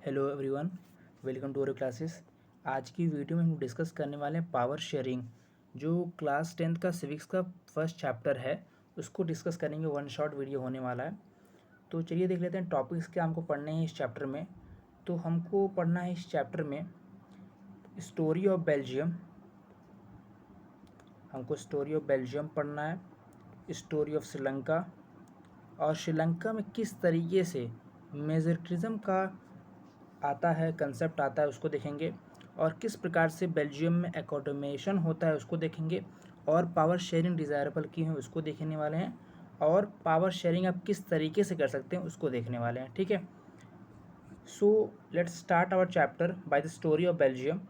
Hello everyone, welcome to our classes. आज की video में हम डिस्कस करने वाले हैं पावर शेयरिंग। जो क्लास 10th का सिविक्स का फर्स्ट चैप्टर है उसको डिस्कस करेंगे। वन शॉट वीडियो होने वाला है। तो चलिए देख लेते हैं टॉपिक्स क्या हमको पढ़ने हैं इस चैप्टर में। तो हमको पढ़ना है इस चैप्टर में स्टोरी ऑफ बेल्जियम। हमको स्टोरी ऑफ बेल्जियम पढ़ना है, स्टोरी ऑफ श्रीलंका, और श्रीलंका में किस तरीके से मेजोरिटिज्म का आता है, कंसेप्ट आता है, उसको देखेंगे। और किस प्रकार से बेल्जियम में एकोडोमेशन होता है उसको देखेंगे। और पावर शेयरिंग डिज़ायरेबल क्यों है उसको देखने वाले हैं। और पावर शेयरिंग आप किस तरीके से कर सकते हैं उसको देखने वाले हैं। ठीक है, so let's start our chapter by the story of Belgium.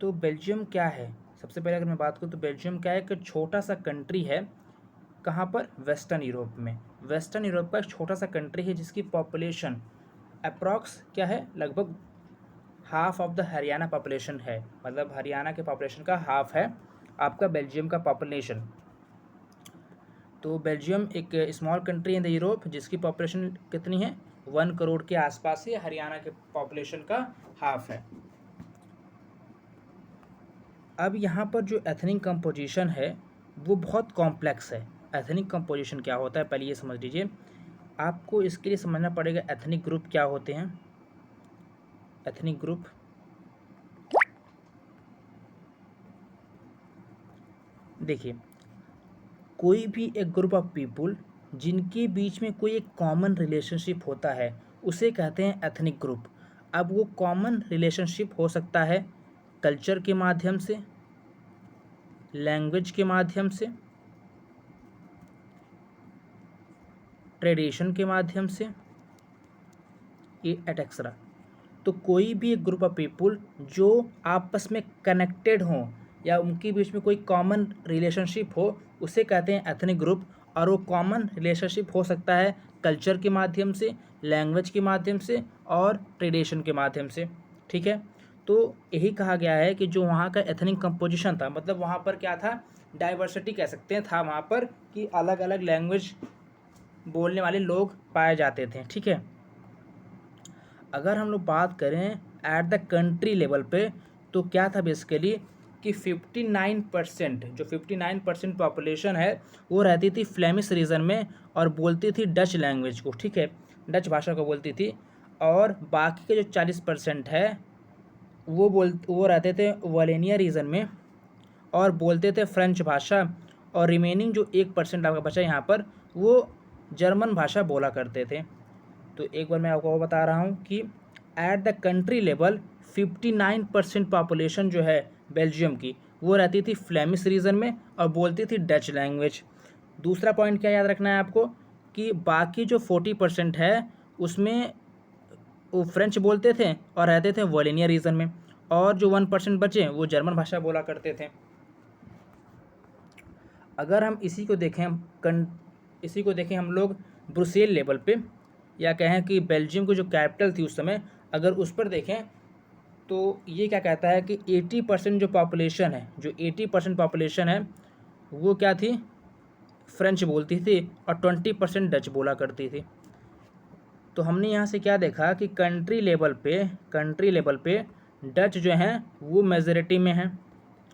तो बेल्जियम क्या है? सबसे पहले अगर मैं बात करूँ तो बेल्जियम क्या है, एक छोटा सा कंट्री है। कहाँ पर? वेस्टर्न यूरोप में। वेस्टर्न यूरोप का एक छोटा सा कंट्री है जिसकी पॉपुलेशन अप्रॉक्स क्या है, लगभग half of the Haryana population है। मतलब हरियाणा के पॉपुलेशन का हाफ है आपका बेल्जियम का पॉपुलेशन। तो बेल्जियम एक small country in the Europe जिसकी पॉपुलेशन कितनी है, 1 करोड़ के आसपास है। हरियाणा के पॉपुलेशन का हाफ है। अब यहाँ पर जो एथनिक कंपोजिशन है वो बहुत कॉम्प्लेक्स है। एथनिक कंपोजिशन क्या होता है पहले ये समझ लीजिए। आपको इसके लिए समझना पड़ेगा एथनिक ग्रुप क्या होते हैं। एथनिक ग्रुप देखिए, कोई भी एक ग्रुप ऑफ पीपुल जिनके बीच में कोई एक कॉमन रिलेशनशिप होता है उसे कहते हैं एथनिक ग्रुप। अब वो कॉमन रिलेशनशिप हो सकता है कल्चर के माध्यम से, लैंग्वेज के माध्यम से, ट्रेडिशन के माध्यम से, ये एटेक्सरा। तो कोई भी एक ग्रुप ऑफ पीपुल जो आपस में कनेक्टेड हों या उनके बीच में कोई कॉमन रिलेशनशिप हो उसे कहते हैं एथनिक ग्रुप। और वो कॉमन रिलेशनशिप हो सकता है कल्चर के माध्यम से, लैंग्वेज के माध्यम से और ट्रेडिशन के माध्यम से। ठीक है, तो यही कहा गया है कि जो वहाँ का एथनिक कंपोजिशन था, मतलब वहाँ पर क्या था, डाइवर्सिटी कह सकते हैं, था वहाँ पर कि अलग अलग लैंग्वेज बोलने वाले लोग पाए जाते थे। ठीक है, अगर हम लोग बात करें एट द कंट्री लेवल पे तो क्या था बेसिकली कि 59% जो 59% पॉपुलेशन है वो रहती थी फ्लेमिश रीजन में और बोलती थी डच लैंग्वेज को। ठीक है, डच भाषा को बोलती थी। और बाकी के जो 40% है वो रहते थे वलेनिया रीजन में और बोलते थे फ्रेंच भाषा। और रिमेनिंग जो 1% आपका बचा यहाँ पर वो जर्मन भाषा बोला करते थे। तो एक बार मैं आपको बता रहा हूँ कि at the country level 59% population जो है बेल्जियम की वो रहती थी फ्लेमिश रीजन में और बोलती थी डच लैंग्वेज। दूसरा पॉइंट क्या याद रखना है आपको कि बाकी जो 40% है उसमें वो फ्रेंच बोलते थे और रहते थे वोलेनिया रीजन में। और जो 1% बचे वो जर्मन भाषा बोला करते थे। अगर हम इसी को देखें हम लोग ब्रुसेल लेवल पे, या कहें कि बेल्जियम की जो कैपिटल थी उस समय, अगर उस पर देखें तो ये क्या कहता है कि 80% जो पॉपुलेशन है, जो 80% पॉपुलेशन है वो क्या थी, फ्रेंच बोलती थी और 20% डच बोला करती थी। तो हमने यहाँ से क्या देखा कि कंट्री लेवल पे डच जो हैं वो मेजॉरिटी में हैं।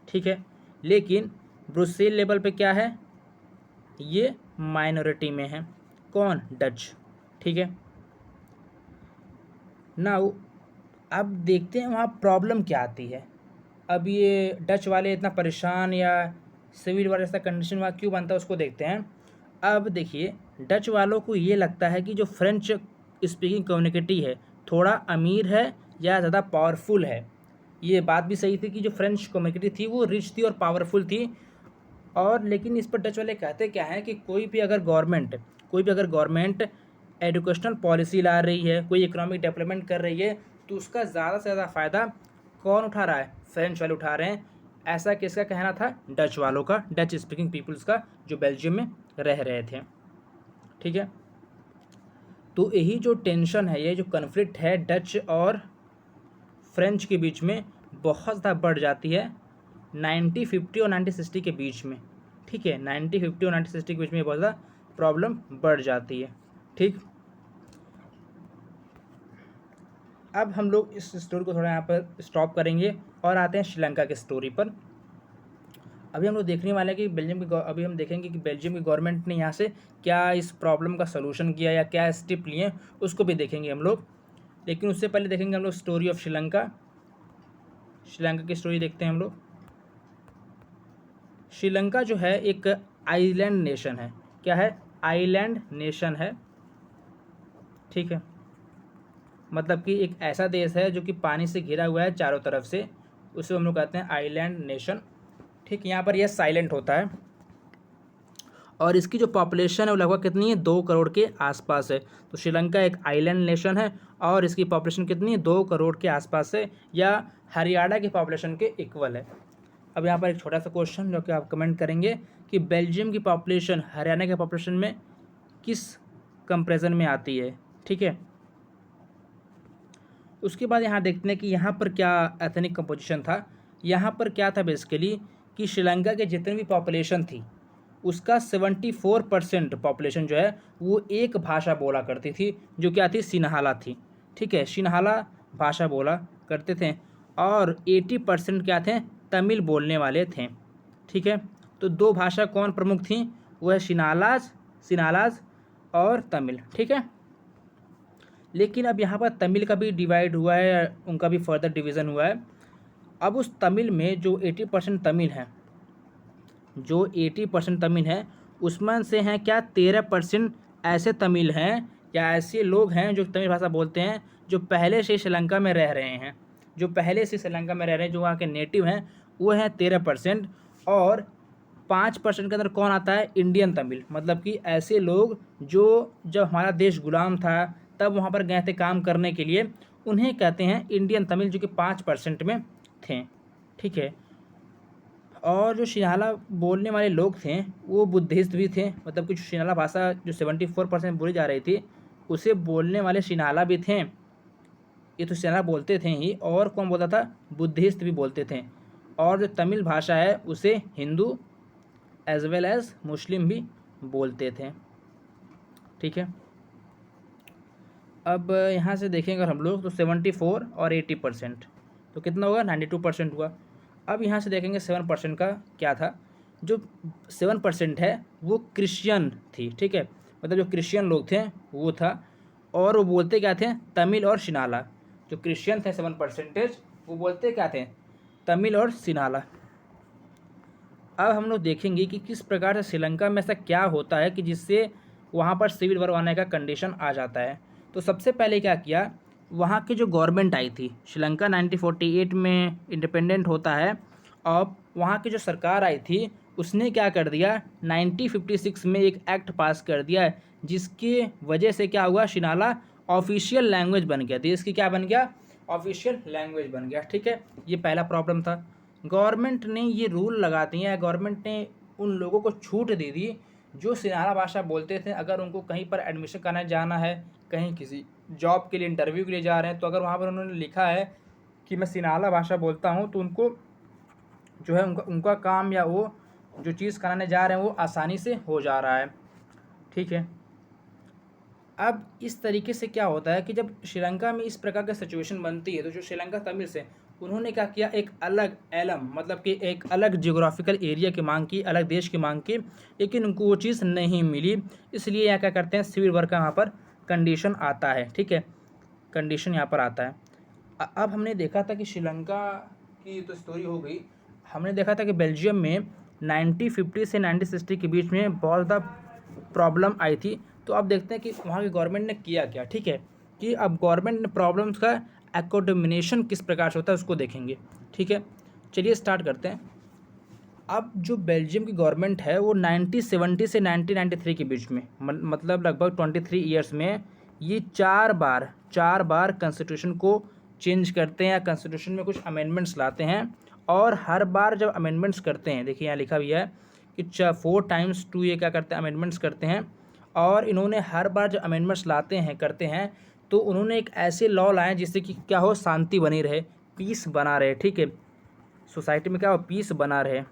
ठीक है, लेकिन ब्रुसेल लेवल पे क्या है, ये माइनॉरिटी में है। कौन? डच। ठीक है, नाउ अब देखते हैं वहाँ प्रॉब्लम क्या आती है। अब ये डच वाले इतना परेशान या सिविल वाले ऐसा कंडीशन वहाँ क्यों बनता है उसको देखते हैं। अब देखिए, डच वालों को ये लगता है कि जो फ्रेंच स्पीकिंग कम्युनिटी है थोड़ा अमीर है या ज़्यादा पावरफुल है। ये बात भी सही थी कि जो फ्रेंच कम्युनिटी थी वो रिच थी और पावरफुल थी। और लेकिन इस पर डच वाले कहते क्या हैं कि कोई भी अगर गवर्नमेंट एजुकेशनल पॉलिसी ला रही है, कोई इकोनॉमिक डेवलपमेंट कर रही है, तो उसका ज़्यादा से ज़्यादा फ़ायदा कौन उठा रहा है? फ्रेंच वाले उठा रहे हैं। ऐसा किसका कहना था? डच वालों का, डच स्पीकिंग पीपल्स का, जो बेल्जियम में रह रहे थे। ठीक है, तो यही जो टेंशन है, ये जो कन्फ्लिक्ट है डच और फ्रेंच के बीच में बहुत ज़्यादा बढ़ जाती है 1950 और 1960 के बीच में। ठीक है, 1950 और 1960 के बीच में बहुत ज़्यादा प्रॉब्लम बढ़ जाती है। ठीक, अब हम लोग इस स्टोरी को थोड़ा यहाँ पर स्टॉप करेंगे और आते हैं श्रीलंका की स्टोरी पर। अभी हम लोग देखने वाले हैं कि अभी हम देखेंगे कि बेल्जियम की गवर्नमेंट ने यहाँ से क्या इस प्रॉब्लम का सलूशन किया या क्या स्टेप लिए, उसको भी देखेंगे हम लोग। लेकिन उससे पहले देखेंगे हम लोग स्टोरी ऑफ श्रीलंका। श्रीलंका की स्टोरी देखते हैं हम लोग। श्रीलंका जो है एक आइलैंड नेशन है। क्या है? आइलैंड नेशन है, ठीक है। मतलब कि एक ऐसा देश है जो कि पानी से घिरा हुआ है चारों तरफ से, उसे हम लोग कहते हैं आइलैंड नेशन, ठीक। यहाँ पर यह साइलेंट होता है और इसकी जो पॉपुलेशन है वो लगभग कितनी है? 2 करोड़ के आसपास है। तो श्रीलंका एक आइलैंड नेशन है और इसकी पॉपुलेशन कितनी है? 2 करोड़ के आसपास है, या हरियाणा की पॉपुलेशन के इक्वल है। अब यहाँ पर एक छोटा सा क्वेश्चन जो कि आप कमेंट करेंगे कि बेल्जियम की पॉपुलेशन हरियाणा के पॉपुलेशन में किस कंपेरिजन में आती है, ठीक है। उसके बाद यहाँ देखते हैं कि यहाँ पर क्या एथनिक कंपोजिशन था। यहाँ पर क्या था बेसिकली कि श्रीलंका के जितनी भी पॉपुलेशन थी उसका 74% पॉपुलेशन जो है वो एक भाषा बोला करती थी, जो क्या थी? सिन्हाला थी, ठीक है। सिन्हाला भाषा बोला करते थे और 80% क्या थे? तमिल बोलने वाले थे, ठीक है। तो 2 भाषा कौन प्रमुख थी? वो है सिन्हालाज और तमिल, ठीक है। लेकिन अब यहाँ पर तमिल का भी डिवाइड हुआ है, उनका भी फर्दर डिवीज़न हुआ है। अब उस तमिल में जो 80% तमिल हैं, जो 80% तमिल हैं उसमें से हैं क्या 13% ऐसे तमिल हैं या ऐसे लोग हैं जो तमिल भाषा बोलते हैं, जो पहले से श्रीलंका में रह रहे हैं, जो पहले से श्रीलंका में रह रहे हैं, जो वहाँ के नेटिव हैं, वो हैं 13%। और 5% के अंदर कौन आता है? इंडियन तमिल, मतलब कि ऐसे लोग जो जब हमारा देश गुलाम था तब वहाँ पर गए थे काम करने के लिए, उन्हें कहते हैं इंडियन तमिल, जो कि 5% में थे, ठीक है। और जो सिन्हाला बोलने वाले लोग थे वो बुद्धिस्ट भी थे, मतलब कि जो सिन्हाला भाषा जो 74% बोली जा रही थी उसे बोलने वाले सिन्हाला भी थे। ये तो सिन्हाला बोलते थे ही, और कौन बोलता था? बुद्धिस्ट भी बोलते थे। और जो तमिल भाषा है उसे हिंदू एज वेल एज मुस्लिम भी बोलते थे, ठीक है। अब यहाँ से देखेंगे अगर हम लोग तो 74 और 80%, तो कितना होगा? 92% हुआ। अब यहाँ से देखेंगे 7% का क्या था। जो 7% है वो क्रिश्चियन थी, ठीक है, मतलब जो क्रिश्चियन लोग थे वो था, और वो बोलते क्या थे? तमिल और सिन्हाला। जो क्रिश्चियन थे 7%, वो बोलते क्या थे? तमिल और सिन्हाला। अब हम लोग देखेंगे कि किस प्रकार से श्रीलंका में ऐसा क्या होता है कि जिससे वहाँ पर सिविल वॉर आने का कंडीशन आ जाता है। तो सबसे पहले क्या किया, वहाँ की जो गवर्नमेंट आई थी, श्रीलंका 1948 में इंडिपेंडेंट होता है, और वहाँ की जो सरकार आई थी उसने क्या कर दिया, 1956 में एक एक्ट पास कर दिया है, जिसकी वजह से क्या हुआ? सिन्हाला ऑफिशियल लैंग्वेज बन गया, देश की क्या बन गया? ऑफिशियल लैंग्वेज बन गया, ठीक है। ये पहला प्रॉब्लम था। गवर्नमेंट ने ये रूल लगा दिए, गवर्नमेंट ने उन लोगों को छूट दे दी जो सिन्हाला भाषा बोलते थे। अगर उनको कहीं पर एडमिशन कराने जाना है, कहीं किसी जॉब के लिए इंटरव्यू के लिए जा रहे हैं, तो अगर वहाँ पर उन्होंने लिखा है कि मैं सिन्हाला भाषा बोलता हूँ, तो उनको जो है उनका काम या वो जो चीज़ कराने जा रहे हैं वो आसानी से हो जा रहा है, ठीक है। अब इस तरीके से क्या होता है कि जब श्रीलंका में इस प्रकार की सिचुएशन बनती है, तो जो श्रीलंका तमिल से उन्होंने क्या किया, एक अलग एलम, मतलब कि एक अलग जियोग्राफिकल एरिया की मांग की, अलग देश की मांग की, लेकिन उनको वो चीज़ नहीं मिली। इसलिए यहाँ क्या करते हैं, सिविल वॉर का यहाँ पर कंडीशन आता है, ठीक है, कंडीशन यहाँ पर आता है। अब हमने देखा था कि श्रीलंका की तो स्टोरी हो गई, हमने देखा था कि बेल्जियम में 1950 से 1960 के बीच में बहुत ज़्यादा प्रॉब्लम आई थी। तो अब देखते हैं कि वहाँ की गवर्नमेंट ने किया क्या, ठीक है, कि अब गवर्नमेंट ने प्रॉब्लम्स का एकोमोडेशन किस प्रकार से होता है उसको देखेंगे, ठीक है। चलिए स्टार्ट करते हैं। अब जो बेल्जियम की गवर्नमेंट है वो 1970 से 1993 के बीच में, मतलब लगभग 23 ईयर्स में ये 4 बार कॉन्स्टिट्यूशन को चेंज करते हैं या कॉन्स्टिट्यूशन में कुछ अमेंडमेंट्स लाते हैं। और हर बार जब अमेंडमेंट्स करते हैं, देखिए यहाँ लिखा भी है कि 4 times 2 ये क्या करते हैं, अमेंडमेंट्स करते हैं। और इन्होंने हर बार जब अमेंडमेंट्स लाते हैं, करते हैं, तो उन्होंने एक ऐसे लॉ लाए जिससे कि क्या हो, शांति बनी रहे, पीस बना रहे, ठीक है, सोसाइटी में क्या हो, पीस बना रहे।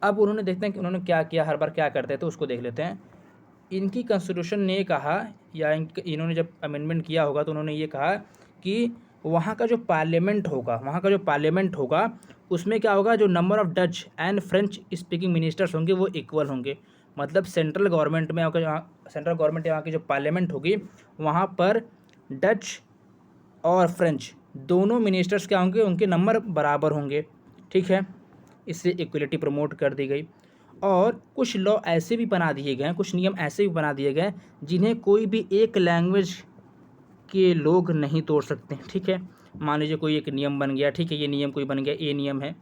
अब उन्होंने देखते हैं कि उन्होंने क्या किया, हर बार क्या करते हैं, तो उसको देख लेते हैं। इनकी कॉन्स्टिट्यूशन ने ये कहा, या इन्होंने जब अमेंडमेंट किया होगा तो उन्होंने ये कहा कि वहाँ का जो पार्लियामेंट होगा उसमें क्या होगा, जो number of Dutch and French speaking ministers होंगे वो इक्वल होंगे। मतलब सेंट्रल गवर्नमेंट में सेंट्रल गवर्नमेंट यहाँ की जो पार्लियामेंट होगी वहाँ पर डच और फ्रेंच दोनों मिनिस्टर्स क्या होंगे, उनके नंबर बराबर होंगे। ठीक है, इससे इक्वलिटी प्रमोट कर दी गई। और कुछ लॉ ऐसे भी बना दिए गए हैं, कुछ नियम ऐसे भी बना दिए गए जिन्हें कोई भी एक लैंग्वेज के लोग नहीं तोड़ सकते। ठीक है, मान लीजिए कोई एक नियम बन गया, ठीक है, ये नियम कोई बन गया, ये नियम है,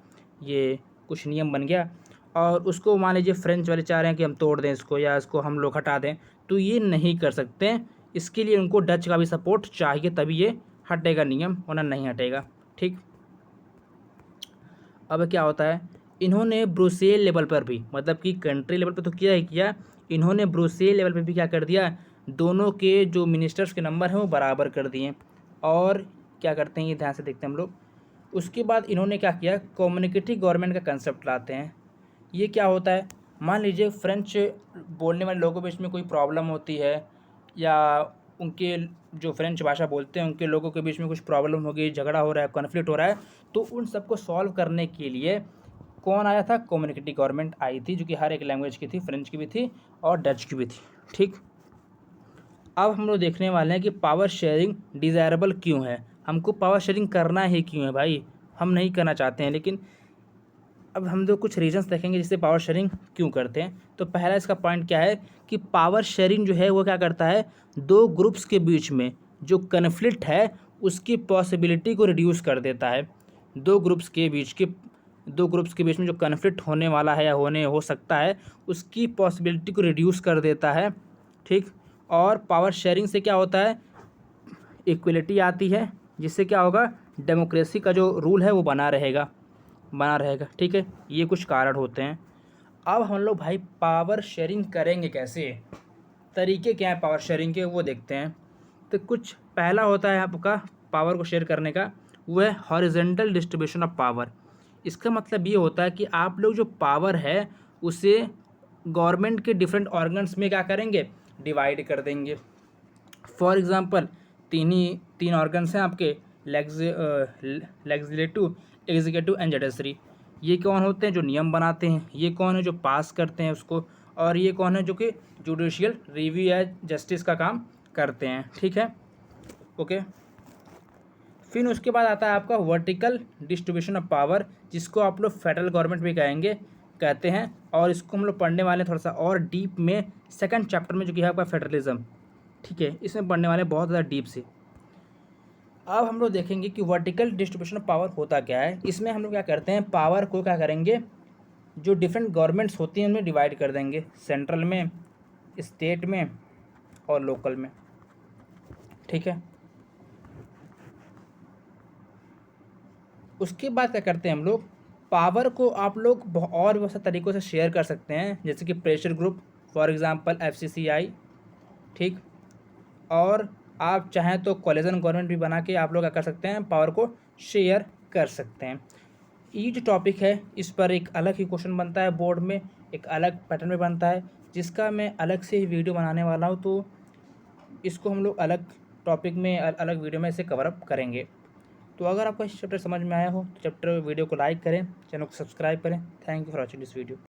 ये कुछ नियम बन गया और उसको मान लीजिए फ्रेंच वाले चाह रहे हैं कि हम तोड़ दें इसको या इसको हम लोग हटा दें, तो ये नहीं कर सकते। इसके लिए उनको डच का भी सपोर्ट चाहिए, तभी ये हटेगा नियम, वरना नहीं हटेगा। ठीक, अब क्या होता है, इन्होंने ब्रुसेल लेवल पर भी, मतलब कि कंट्री लेवल पर तो किया ही किया, इन्होंने ब्रुसेल लेवल पर भी क्या कर दिया, दोनों के जो मिनिस्टर्स के नंबर हैं वो बराबर कर दिए। और क्या करते हैं ये ध्यान से देखते हैं हम लोग। उसके बाद इन्होंने क्या किया, कम्युनिकेटिव गवर्नमेंट का कंसेप्ट लाते हैं। ये क्या होता है, मान लीजिए फ्रेंच बोलने वाले लोगों के बीच में कोई प्रॉब्लम होती है, या उनके जो फ्रेंच भाषा बोलते हैं उनके लोगों के बीच में कुछ प्रॉब्लम हो गई, झगड़ा हो रहा है, कॉन्फ्लिक्ट हो रहा है, तो उन सबको सॉल्व करने के लिए कौन आया था, कम्युनिकेटिव गवर्नमेंट आई थी, जो कि हर एक लैंग्वेज की थी, फ्रेंच की भी थी और डच की भी थी। ठीक, अब हम लोग देखने वाले हैं कि पावर शेयरिंग डिज़ायरेबल क्यों है, हमको पावर शेयरिंग करना ही क्यों है भाई, हम नहीं करना चाहते हैं, लेकिन अब हम लोग कुछ रीजंस देखेंगे जिससे पावर शेयरिंग क्यों करते हैं। तो पहला इसका पॉइंट क्या है कि पावर शेयरिंग जो है वो क्या करता है, दो ग्रुप्स के बीच में जो कन्फ्लिक्ट है उसकी पॉसिबिलिटी को रिड्यूस कर देता है। दो ग्रुप्स के बीच में जो कन्फ्लिक्ट होने वाला है या होने हो सकता है उसकी पॉसिबिलिटी को रिड्यूस कर देता है। ठीक, और पावर शेयरिंग से क्या होता है, इक्वलिटी आती है, जिससे क्या होगा, डेमोक्रेसी का जो रूल है वो बना रहेगा। ठीक है, ये कुछ कारण होते हैं। अब हम लोग भाई पावर शेयरिंग करेंगे कैसे, तरीके क्या हैं पावर शेयरिंग के वो देखते हैं। तो कुछ पहला होता है आपका पावर को शेयर करने का, वो है हॉरिजॉन्टल डिस्ट्रीब्यूशन ऑफ पावर। इसका मतलब ये होता है कि आप लोग जो पावर है उसे गवर्नमेंट के डिफरेंट ऑर्गन्स में क्या करेंगे, डिवाइड कर देंगे। फॉर एग्ज़ाम्पल तीन ऑर्गन्स हैं आपके, लेजिस्लेटिव, एग्जीक्यूटिव एंड जुडिशरी। ये कौन होते हैं, जो नियम बनाते हैं, ये कौन है जो पास करते हैं उसको, और ये कौन है जो कि जुडिशियल रिव्यू या जस्टिस का काम करते हैं। ठीक है, ओके। फिर उसके बाद आता है आपका वर्टिकल डिस्ट्रीब्यूशन ऑफ पावर, जिसको आप लोग फेडरल गवर्नमेंट भी कहते हैं, और इसको हम लोग पढ़ने वाले थोड़ा सा और डीप में सेकंड चैप्टर में, जो कि है आपका फेडरलिज्म। ठीक है, इसमें पढ़ने वाले बहुत ज़्यादा डीप से। अब हम लोग देखेंगे कि वर्टिकल डिस्ट्रीब्यूशन ऑफ पावर होता क्या है। इसमें हम लोग क्या करते हैं, पावर को क्या करेंगे, जो डिफरेंट गवर्नमेंट्स होती हैं उनमें डिवाइड कर देंगे, सेंट्रल में, स्टेट में और लोकल में। ठीक है, उसके बाद क्या करते हैं हम लोग, पावर को आप लोग और बहुत से तरीक़ों से शेयर कर सकते हैं, जैसे कि pressure group, for example FCCI। ठीक, और आप चाहें तो कोलिशन गवर्नमेंट भी बना के आप लोग क्या कर सकते हैं, पावर को शेयर कर सकते हैं। ये जो टॉपिक है इस पर एक अलग ही क्वेश्चन बनता है बोर्ड में, एक अलग पैटर्न में बनता है, जिसका मैं अलग से ही वीडियो बनाने वाला हूँ। तो इसको हम लोग अलग टॉपिक में अलग वीडियो में इसे कवर अप करेंगे। तो अगर आपको इस चैप्टर समझ में आया हो तो चैप्टर वीडियो को लाइक करें, चैनल को सब्सक्राइब करें। Thank you for watching this video.